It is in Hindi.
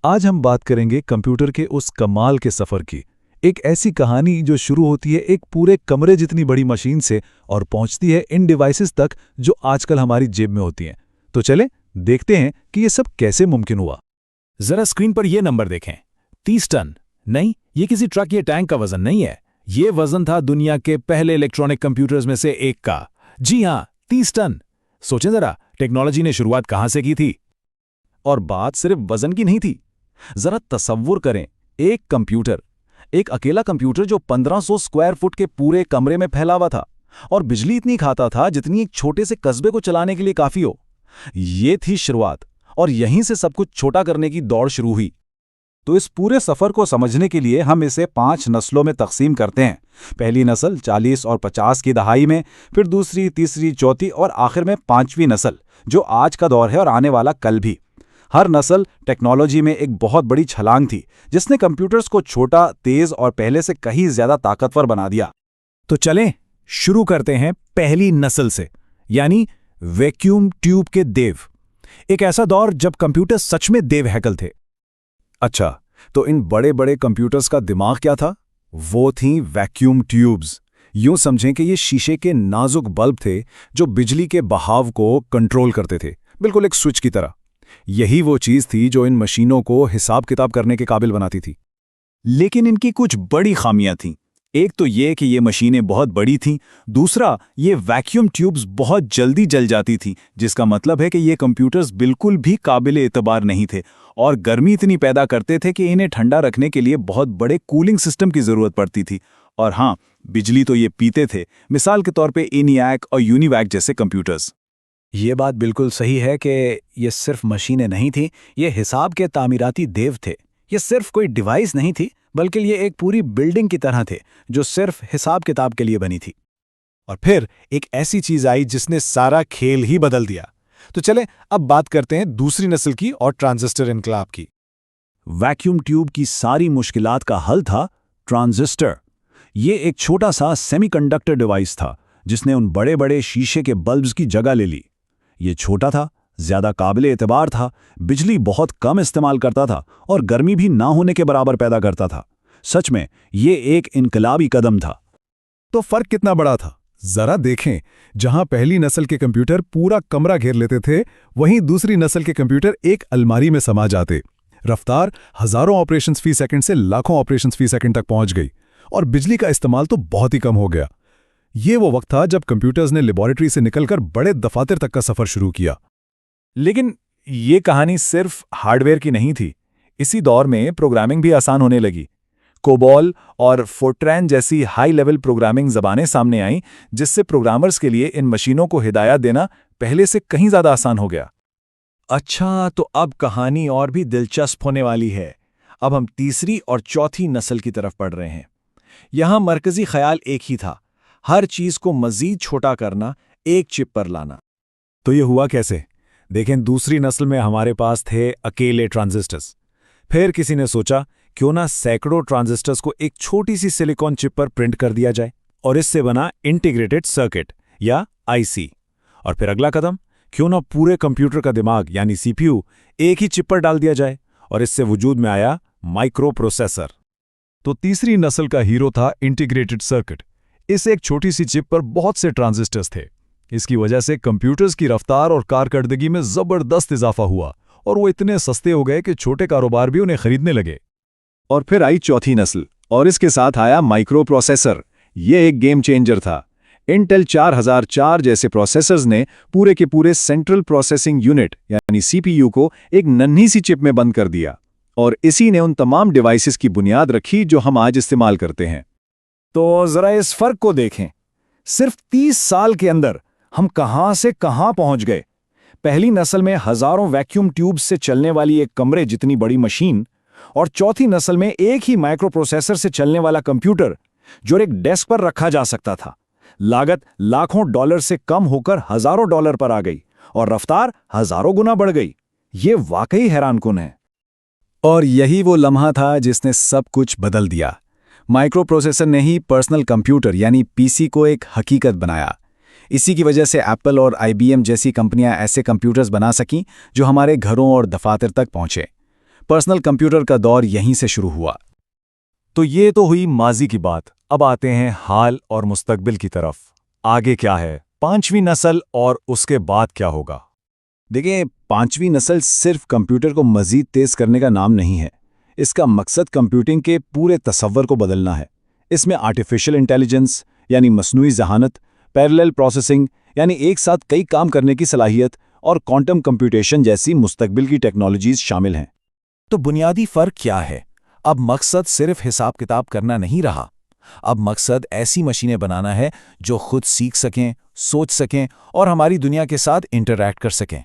आज हम बात करेंगे कंप्यूटर के उस कमाल के सफ़र की। एक ऐसी कहानी जो शुरू होती है एक पूरे कमरे जितनी बड़ी मशीन से और पहुंचती है इन डिवाइसेस तक जो आजकल हमारी जेब में होती हैं। तो चलें देखते हैं कि ये सब कैसे मुमकिन हुआ। जरा स्क्रीन पर यह नंबर देखें, 30 टन। नहीं, ये किसी ट्रक या टैंक का वजन नहीं है। ये वजन था दुनिया के पहले इलेक्ट्रॉनिक कंप्यूटर्स में से एक का। जी हाँ, 30 टन। सोचें जरा, टेक्नोलॉजी ने शुरुआत कहां से की थी? और बात सिर्फ वजन की नहीं थी। जरा तसव्वुर करें, एक अकेला कंप्यूटर जो 1500 स्क्वायर फुट के पूरे कमरे में फैला हुआ था और बिजली इतनी खाता था जितनी एक छोटे से कस्बे को चलाने के लिए काफी हो। ये थी शुरुआत, और यहीं से सब कुछ छोटा करने की दौड़ शुरू हुई। तो इस पूरे सफर को समझने के लिए हम इसे 5 नस्लों में तकसीम करते हैं। पहली नस्ल 40 और 50 की दहाई में, फिर दूसरी, तीसरी, चौथी और आखिर में 5वीं नस्ल जो आज का दौर है और आने वाला कल भी। हर नस्ल टेक्नोलॉजी में एक बहुत बड़ी छलांग थी जिसने कंप्यूटर्स को छोटा, तेज और पहले से कहीं ज्यादा ताकतवर बना दिया। तो चलें शुरू करते हैं पहली नस्ल से, यानी वैक्यूम ट्यूब के देव। एक ऐसा दौर जब कंप्यूटर सच में देव हैकल थे। अच्छा, तो इन बड़े बड़े कंप्यूटर्स का दिमाग क्या था? वो थीं वैक्यूम ट्यूब्स। यूं समझें कि ये शीशे के नाजुक बल्ब थे जो बिजली के बहाव को कंट्रोल करते थे, बिल्कुल एक स्विच की तरह। यही वो चीज थी जो इन मशीनों को हिसाब किताब करने के काबिल बनाती थी। लेकिन इनकी कुछ बड़ी खामियां थीं। एक तो ये कि ये मशीनें बहुत बड़ी थीं, दूसरा ये वैक्यूम ट्यूब्स बहुत जल्दी जल जाती थी, जिसका मतलब है कि ये कंप्यूटर्स बिल्कुल भी काबिल एतबार नहीं थे और गर्मी इतनी पैदा करते थे कि इन्हें ठंडा रखने के लिए बहुत बड़े कूलिंग सिस्टम की जरूरत पड़ती थी। और हाँ, बिजली तो ये पीते थे, मिसाल के तौर पे ENIAC और UNIVAC जैसे कंप्यूटर्स। ये बात बिल्कुल सही है कि ये सिर्फ मशीनें नहीं थीं, ये हिसाब के तामीराती देव थे। ये सिर्फ कोई डिवाइस नहीं थी, बल्कि ये एक पूरी बिल्डिंग की तरह थे जो सिर्फ हिसाब किताब के लिए बनी थी। और फिर एक ऐसी चीज आई जिसने सारा खेल ही बदल दिया। तो चलें अब बात करते हैं दूसरी नस्ल की और ट्रांजिस्टर इनकलाब की। वैक्यूम ट्यूब की सारी मुश्किलात का हल था ट्रांजिस्टर। ये एक छोटा सा सेमीकंडक्टर डिवाइस था जिसने उन बड़े बड़े शीशे के बल्ब्स की जगह ले ली। ये छोटा था, ज्यादा काबिल एतबार था, बिजली बहुत कम इस्तेमाल करता था और गर्मी भी ना होने के बराबर पैदा करता था। सच में ये एक इनकलाबी कदम था। तो फर्क कितना बड़ा था जरा देखें। जहां पहली नस्ल के कंप्यूटर पूरा कमरा घेर लेते थे, वहीं दूसरी नस्ल के कंप्यूटर एक अलमारी में समा जाते। रफ्तार हजारों ऑपरेशंस फी सेकंड से लाखों ऑपरेशंस फी सेकंड तक पहुंच गई और बिजली का इस्तेमाल तो बहुत ही कम हो गया। ये वो वक्त था जब कंप्यूटर्स ने लेबोरेटरी से निकलकर बड़े दफातर तक का सफर शुरू किया। लेकिन ये कहानी सिर्फ हार्डवेयर की नहीं थी। इसी दौर में प्रोग्रामिंग भी आसान होने लगी। कोबॉल और फोर्ट्रैन जैसी हाई लेवल प्रोग्रामिंग जबानें सामने आईं, जिससे प्रोग्रामर्स के लिए इन मशीनों को हिदायत देना पहले से कहीं ज्यादा आसान हो गया। अच्छा, तो अब कहानी और भी दिलचस्प होने वाली है। अब हम तीसरी और चौथी नस्ल की तरफ बढ़ रहे हैं। यहां मरकजी ख्याल एक ही था, हर चीज को मजीद छोटा करना, एक चिप पर लाना। तो ये हुआ कैसे? देखें, दूसरी नस्ल में हमारे पास थे अकेले ट्रांजिस्टर्स। फिर किसी ने सोचा क्यों ना सैकड़ों ट्रांजिस्टर्स को एक छोटी सी सिलिकॉन चिप पर प्रिंट कर दिया जाए, और इससे बना इंटीग्रेटेड सर्किट या IC। और फिर अगला कदम, क्यों ना पूरे कंप्यूटर का दिमाग यानी CPU एक ही चिप पर डाल दिया जाए, और इससे वजूद में आया माइक्रो प्रोसेसर। तो तीसरी नस्ल का हीरो था इंटीग्रेटेड सर्किट। इस एक छोटी सी चिप पर बहुत से ट्रांजिस्टर्स थे। इसकी वजह से कंप्यूटर्स की रफ्तार और कारकर्दगी में जबरदस्त इजाफा हुआ और वो इतने सस्ते हो गए कि छोटे कारोबार भी उन्हें खरीदने लगे। और फिर आई चौथी नस्ल, और इसके साथ आया माइक्रो प्रोसेसर। ये एक गेम चेंजर था। इंटेल 4004 जैसे प्रोसेसर्स ने पूरे के पूरे सेंट्रल प्रोसेसिंग यूनिट यानी CPU को एक नन्ही सी चिप में बंद कर दिया, और इसी ने उन तमाम डिवाइसेस की बुनियाद रखी जो हम आज इस्तेमाल करते हैं। तो जरा इस फर्क को देखें। सिर्फ 30 साल के अंदर हम कहां से कहां पहुंच गए। पहली नस्ल में हजारों वैक्यूम ट्यूब्स से चलने वाली एक कमरे जितनी बड़ी मशीन, और चौथी नस्ल में एक ही माइक्रो प्रोसेसर से चलने वाला कंप्यूटर जो एक डेस्क पर रखा जा सकता था। लागत लाखों डॉलर से कम होकर हजारों डॉलर पर आ गई और रफ्तार हजारों गुना बढ़ गई। ये वाकई हैरानकुन है। और यही वो लम्हा था जिसने सब कुछ बदल दिया। माइक्रो प्रोसेसर ने ही पर्सनल कंप्यूटर यानी PC को एक हकीकत बनाया। इसी की वजह से एप्पल और IBM जैसी कंपनियां ऐसे कंप्यूटर्स बना सकीं जो हमारे घरों और दफातर तक पहुंचे। पर्सनल कंप्यूटर का दौर यहीं से शुरू हुआ। तो ये तो हुई माजी की बात। अब आते हैं हाल और मुस्तकबिल की तरफ। आगे क्या है? 5वीं नस्ल और उसके बाद क्या होगा? देखिए, 5वीं नस्ल सिर्फ कंप्यूटर को मजीद तेज करने का नाम नहीं है। इसका मकसद कंप्यूटिंग के पूरे तसव्वुर को बदलना है। इसमें आर्टिफिशियल इंटेलिजेंस यानी मसनूई ज़हानत, पैरेलल प्रोसेसिंग यानी एक साथ कई काम करने की सलाहियत और क्वांटम कंप्यूटेशन जैसी मुस्तकबिल की टेक्नोलॉजीज शामिल हैं। तो बुनियादी फ़र्क क्या है? अब मकसद सिर्फ हिसाब किताब करना नहीं रहा। अब मकसद ऐसी मशीनें बनाना है जो खुद सीख सकें, सोच सकें और हमारी दुनिया के साथ इंटरैक्ट कर सकें।